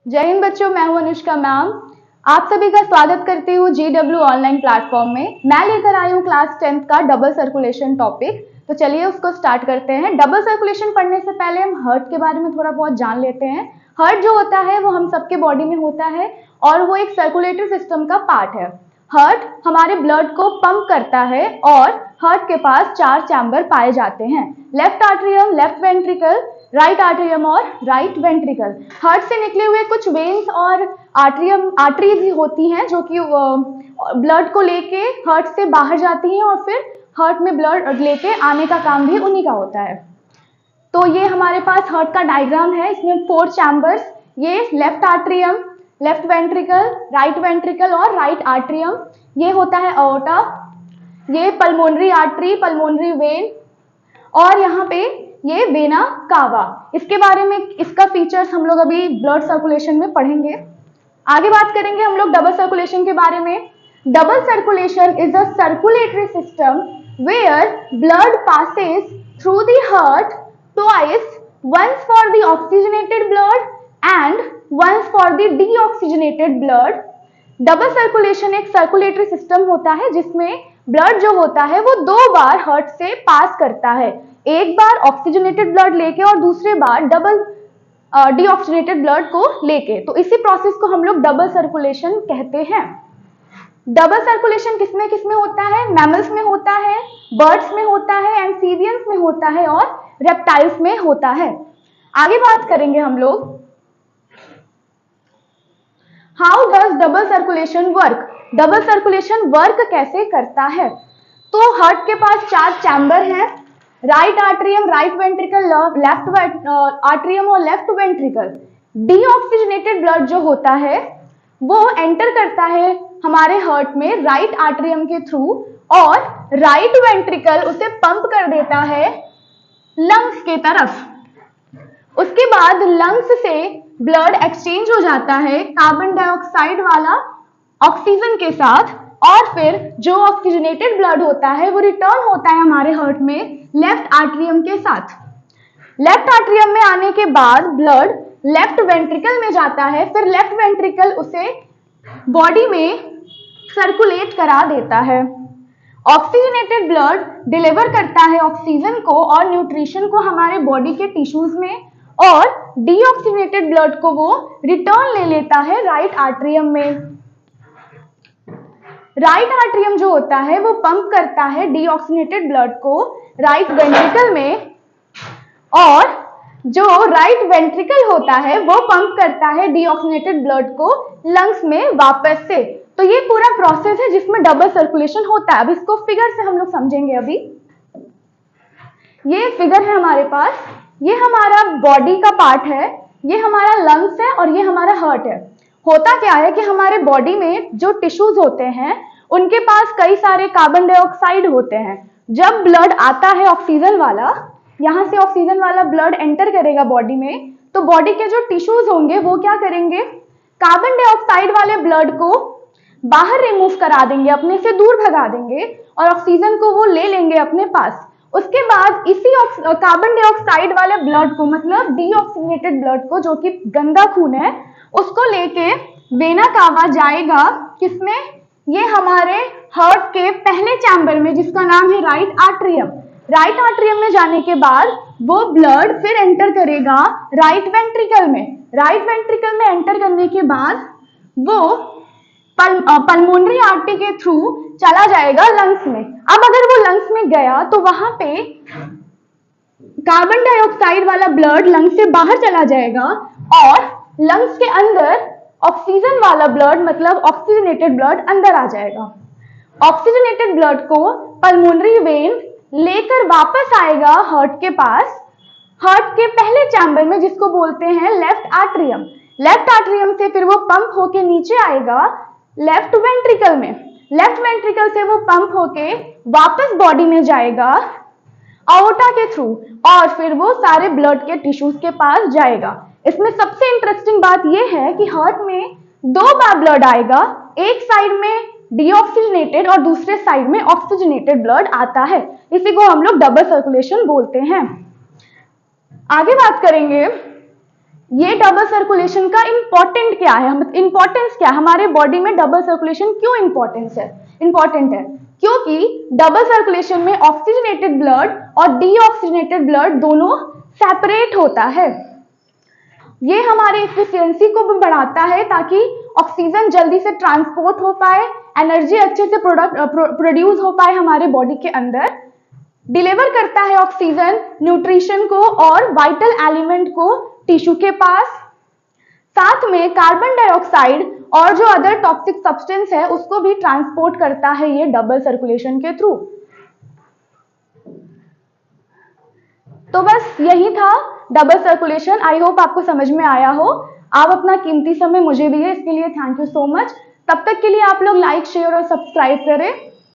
जय हिंद बच्चों, मैं हूं अनुष्का मैम। आप सभी का स्वागत करती हूँ GW ऑनलाइन प्लेटफॉर्म में। मैं लेकर आई हूँ क्लास 10th का डबल सर्कुलेशन टॉपिक। तो चलिए उसको स्टार्ट करते हैं। डबल सर्कुलेशन पढ़ने से पहले हम हार्ट के बारे में थोड़ा बहुत जान लेते हैं। हार्ट जो होता है वो हम सबके बॉडी में होता है और वो एक सर्कुलेटरी सिस्टम का पार्ट है। हार्ट हमारे ब्लड को पंप करता है और हार्ट के पास 4 चैम्बर पाए जाते हैं, left atrium, left ventricle, right atrium और राइट वेंट्रिकल। हार्ट से निकले हुए कुछ वेन्स और आर्टरीज होती हैं जो कि ब्लड को लेके हार्ट से बाहर जाती हैं और फिर हार्ट में ब्लड लेके आने का काम भी उन्हीं का होता है। तो ये हमारे पास हार्ट का डायग्राम है। इसमें 4 चैम्बर्स, ये लेफ्ट आर्टरियम, लेफ्ट वेंट्रिकल और राइट आर्टरियम, ये होता है अओर्टा, ये पल्मोनरी आर्टरी, पल्मोनरी वेन और यहाँ पे ये वेना कावा। इसके बारे में, इसका फीचर्स हम लोग अभी ब्लड सर्कुलेशन में पढ़ेंगे। आगे बात करेंगे हम लोग डबल सर्कुलेशन के बारे में। Double circulation is a circulatory system where blood passes through the heart twice, once for the oxygenated blood and once for the deoxygenated blood. Double circulation एक सर्कुलेटरी सिस्टम होता है जिसमें ब्लड जो होता है वो 2 बार हार्ट से पास करता है, एक बार ऑक्सीजनेटेड ब्लड लेके और दूसरे बार डबल डीऑक्सीजनेटेड ब्लड को लेके। तो इसी प्रोसेस को हम लोग डबल सर्कुलेशन कहते हैं। डबल सर्कुलेशन किसमें किसमें होता है? मैमल्स में होता है, बर्ड्स में होता है, एम्फीबियंस में होता है और रेप्टाइल्स में होता है। आगे बात करेंगे हम लोग how does double circulation work. Double circulation work कैसे करता है? तो हार्ट के पास 4 चैम्बर हैं, right atrium, right ventricle, left atrium और लेफ्ट वेंट्रिकल। डीऑक्सीजनेटेड ब्लड जो होता है वो एंटर करता है हमारे हार्ट में राइट आर्टरियम के थ्रू और राइट वेंट्रिकल उसे पंप कर देता है लंग्स के तरफ। उसके बाद लंग्स से ब्लड एक्सचेंज हो जाता है कार्बन डाइऑक्साइड वाला ऑक्सीजन के साथ और फिर जो ऑक्सीजनेटेड ब्लड होता है वो रिटर्न होता है हमारे हार्ट में लेफ्ट आर्टरियम के साथ। लेफ्ट आर्टरियम में आने के बाद ब्लड लेफ्ट वेंट्रिकल में जाता है, फिर लेफ्ट वेंट्रिकल उसे बॉडी में सर्कुलेट करा देता है। ऑक्सीजनेटेड ब्लड डिलीवर करता है ऑक्सीजन को और न्यूट्रिशन को हमारे बॉडी के टिश्यूज में और डीऑक्सीजनेटेड ब्लड को वो रिटर्न ले लेता है राइट आर्टरियम में। राइट आर्टरियम जो होता है वो पंप करता है डीऑक्सीजनेटेड ब्लड को राइट वेंट्रिकल में और जो राइट वेंट्रिकल होता है वो पंप करता है डीऑक्सीजनेटेड ब्लड को लंग्स में वापस से। तो ये पूरा प्रोसेस है जिसमें डबल सर्कुलेशन होता है। अब इसको फिगर से हम लोग समझेंगे। अभी ये फिगर है हमारे पास, ये हमारा बॉडी का पार्ट है, ये हमारा लंग्स है और ये हमारा हार्ट है। होता क्या है कि हमारे बॉडी में जो टिश्यूज होते हैं उनके पास कई सारे कार्बन डाइऑक्साइड होते हैं। जब ब्लड आता है ऑक्सीजन वाला, यहाँ से ऑक्सीजन वाला ब्लड एंटर करेगा बॉडी में, तो बॉडी के जो टिश्यूज होंगे वो क्या करेंगे, कार्बन डाइऑक्साइड वाले ब्लड को बाहर रिमूव करा देंगे, अपने से दूर भगा देंगे और ऑक्सीजन को वो ले लेंगे अपने पास। उसके बाद इसी कार्बन डाइऑक्साइड वाले ब्लड को, मतलब डीऑक्सीजनेटेड ब्लड को जो कि गंदा खून है, उसको लेके वेना कावा जाएगा किसमें, ये हमारे हार्ट के पहले चैम्बर में जिसका नाम है राइट आर्टरियम। राइट आर्टरियम में जाने के बाद वो ब्लड फिर एंटर करेगा राइट वेंट्रिकल में। राइट वेंट्रिकल में एंटर करने के बाद वो पल्मोनरी आर्टरी के थ्रू चला जाएगा लंग्स में। अब अगर वो लंग्स में गया तो वहां पे कार्बन डाइऑक्साइड वाला ब्लड लंग्स से बाहर चला जाएगा और लंग्स के अंदर ऑक्सीजन वाला ब्लड, मतलब ऑक्सीजनेटेड ब्लड अंदर आ जाएगा। ऑक्सीजनेटेड ब्लड को पल्मोनरी वेन लेकर वापस आएगा हार्ट के पास, हार्ट के पहले चैम्बर में जिसको बोलते हैं लेफ्ट आर्टरियम। लेफ्ट आर्टरियम से फिर वो पंप होके नीचे आएगा लेफ्ट वेंट्रिकल में। लेफ्ट वेंट्रिकल से वो पंप होके वापस बॉडी में जाएगा अओर्टा के थ्रू और फिर वो सारे ब्लड के टिश्यूज के पास जाएगा। इसमें सबसे इंटरेस्टिंग बात यह है कि हार्ट में 2 बार ब्लड आएगा, एक साइड में डीऑक्सीजनेटेड और दूसरे साइड में ऑक्सीजनेटेड ब्लड आता है। इसी को हम लोग डबल सर्कुलेशन बोलते हैं। आगे बात करेंगे ये डबल सर्कुलेशन का इंपॉर्टेंट क्या है, इंपॉर्टेंस क्या है हमारे बॉडी में, डबल सर्कुलेशन क्यों इंपॉर्टेंट है? क्योंकि डबल सर्कुलेशन में ऑक्सीजनेटेड ब्लड और डीऑक्सीजनेटेड ब्लड दोनों सेपरेट होता है। ये हमारी एफिशिएंसी को भी बढ़ाता है ताकि ऑक्सीजन जल्दी से ट्रांसपोर्ट हो पाए, एनर्जी अच्छे से प्रोड्यूस हो पाए हमारे बॉडी के अंदर, डिलीवर करता है ऑक्सीजन न्यूट्रिशन को और वाइटल एलिमेंट को टिश्यू के पास। साथ में कार्बन डाइऑक्साइड और जो अदर टॉक्सिक सब्सटेंस है उसको भी ट्रांसपोर्ट करता है ये डबल सर्कुलेशन के थ्रू। तो बस यही था डबल सर्कुलेशन। आई होप आपको समझ में आया हो। आप अपना कीमती समय मुझे दिए, इसके लिए थैंक यू सो मच। तब तक के लिए आप लोग लाइक, शेयर और सब्सक्राइब करें।